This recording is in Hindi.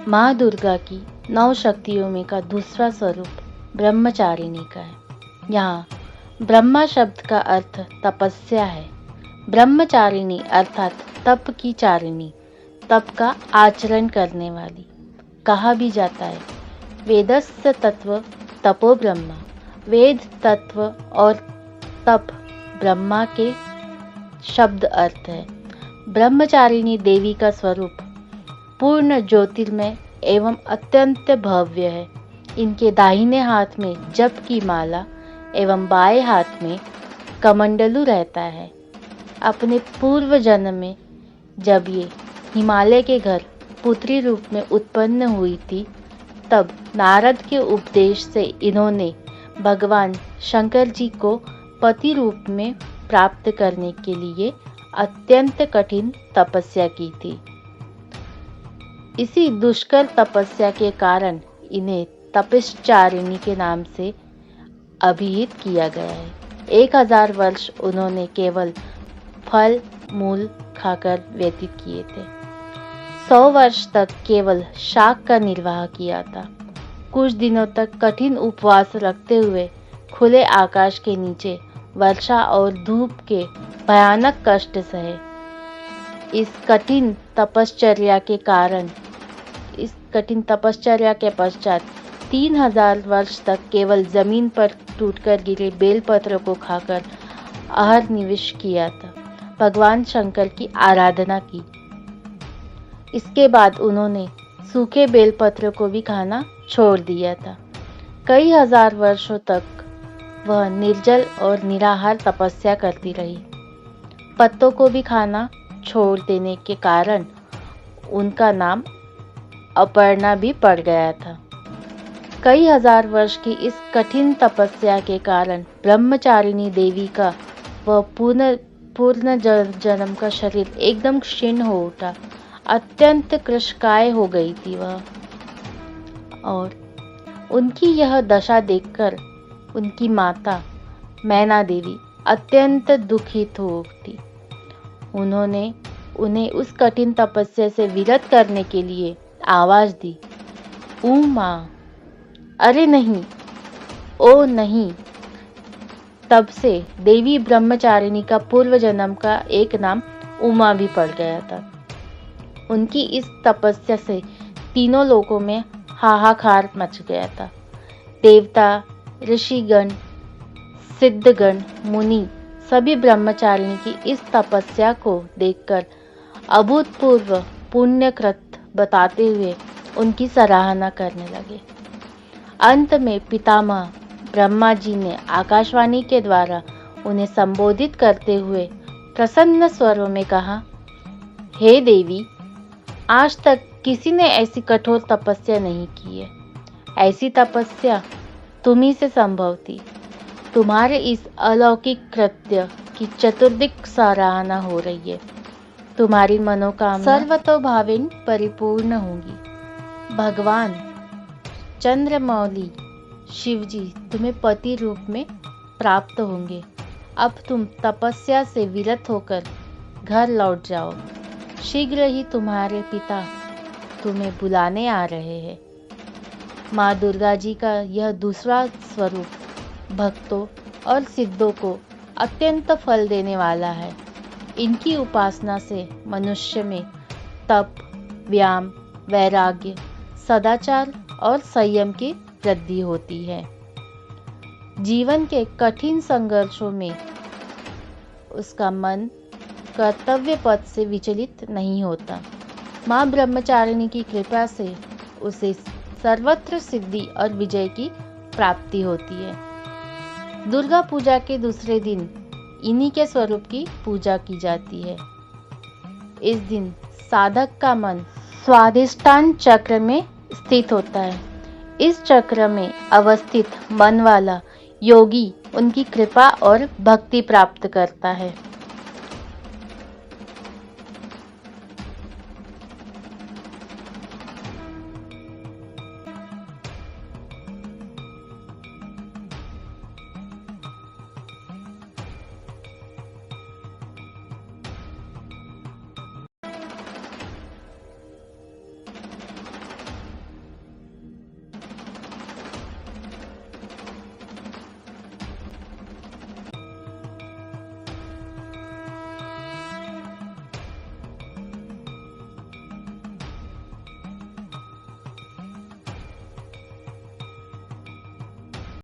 माँ दुर्गा की 9 शक्तियों में का दूसरा स्वरूप ब्रह्मचारिणी का है। यहाँ ब्रह्मा शब्द का अर्थ तपस्या है। ब्रह्मचारिणी अर्थात तप की चारिणी, तप का आचरण करने वाली। कहा भी जाता है वेदस्य तत्व तपो ब्रह्मा, वेद तत्व और तप ब्रह्मा के शब्द अर्थ है। ब्रह्मचारिणी देवी का स्वरूप पूर्ण ज्योतिर्मय एवं अत्यंत भव्य है। इनके दाहिने हाथ में जप की माला एवं बाएं हाथ में कमंडलू रहता है। अपने पूर्व जन्म में जब ये हिमालय के घर पुत्री रूप में उत्पन्न हुई थी, तब नारद के उपदेश से इन्होंने भगवान शंकर जी को पति रूप में प्राप्त करने के लिए अत्यंत कठिन तपस्या की थी। इसी दुष्कर तपस्या के कारण इन्हें तपश्चारिणी के नाम से अभिहित किया गया है। 1000 वर्ष उन्होंने केवल फल मूल खाकर व्यतीत किए थे। 100 वर्ष तक केवल शाक का निर्वाह किया था। कुछ दिनों तक कठिन उपवास रखते हुए खुले आकाश के नीचे वर्षा और धूप के भयानक कष्ट सहे। इस कठिन तपश्चर्या के पश्चात 3000 वर्ष तक केवल जमीन पर टूटकर गिरे बेलपत्र को खाकर अहर्निश किया था, भगवान शंकर की आराधना की। इसके बाद उन्होंने सूखे बेलपत्र को भी खाना छोड़ दिया था। कई हजार वर्षों तक वह निर्जल और निराहार तपस्या करती रही। पत्तों को भी खाना छोड़ देने के कारण उनका नाम अपर्णा भी पड़ गया था। कई हजार वर्ष की इस कठिन तपस्या के कारण ब्रह्मचारिणी देवी का वह पूर्ण जन्म का शरीर एकदम क्षीण हो उठा। अत्यंत कृशकाय हो गई थी वह, और उनकी यह दशा देखकर उनकी माता मैना देवी अत्यंत दुखित हो उठी। उन्होंने उन्हें उस कठिन तपस्या से विरत करने के लिए आवाज दी, उमा, अरे नहीं, ओ नहीं। तब से देवी ब्रह्मचारिणी का पूर्व जन्म का एक नाम उमा भी पड़ गया था। उनकी इस तपस्या से तीनों लोकों में हाहाकार मच गया था। देवता, ऋषिगण, सिद्धगण, मुनि सभी ब्रह्मचारिणी की इस तपस्या को देखकर अभूतपूर्व पुण्यकृत बताते हुए उनकी सराहना करने लगे। अंत में पितामह ब्रह्मा जी ने आकाशवाणी के द्वारा उन्हें संबोधित करते हुए प्रसन्न स्वरों में कहा, हे देवी, आज तक किसी ने ऐसी कठोर तपस्या नहीं की है। ऐसी तपस्या तुम्ही से संभव थी। तुम्हारे इस अलौकिक कृत्य की चतुर्दिक सराहना हो रही है। तुम्हारी मनोकामना सर्वतोभावेन परिपूर्ण होगी। भगवान चंद्रमौली शिवजी तुम्हें पति रूप में प्राप्त होंगे। अब तुम तपस्या से विरत होकर घर लौट जाओ। शीघ्र ही तुम्हारे पिता तुम्हें बुलाने आ रहे हैं। माँ दुर्गा जी का यह दूसरा स्वरूप भक्तों और सिद्धों को अत्यंत फल देने वाला है। इनकी उपासना से मनुष्य में तप, व्यायाम, वैराग्य, सदाचार और संयम की वृद्धि होती है। जीवन के कठिन संघर्षों में उसका मन कर्तव्य पथ से विचलित नहीं होता। माँ ब्रह्मचारिणी की कृपा से उसे सर्वत्र सिद्धि और विजय की प्राप्ति होती है। दुर्गा पूजा के दूसरे दिन इन्हीं के स्वरूप की पूजा की जाती है। इस दिन साधक का मन स्वाधिष्ठान चक्र में स्थित होता है। इस चक्र में अवस्थित मन वाला योगी उनकी कृपा और भक्ति प्राप्त करता है।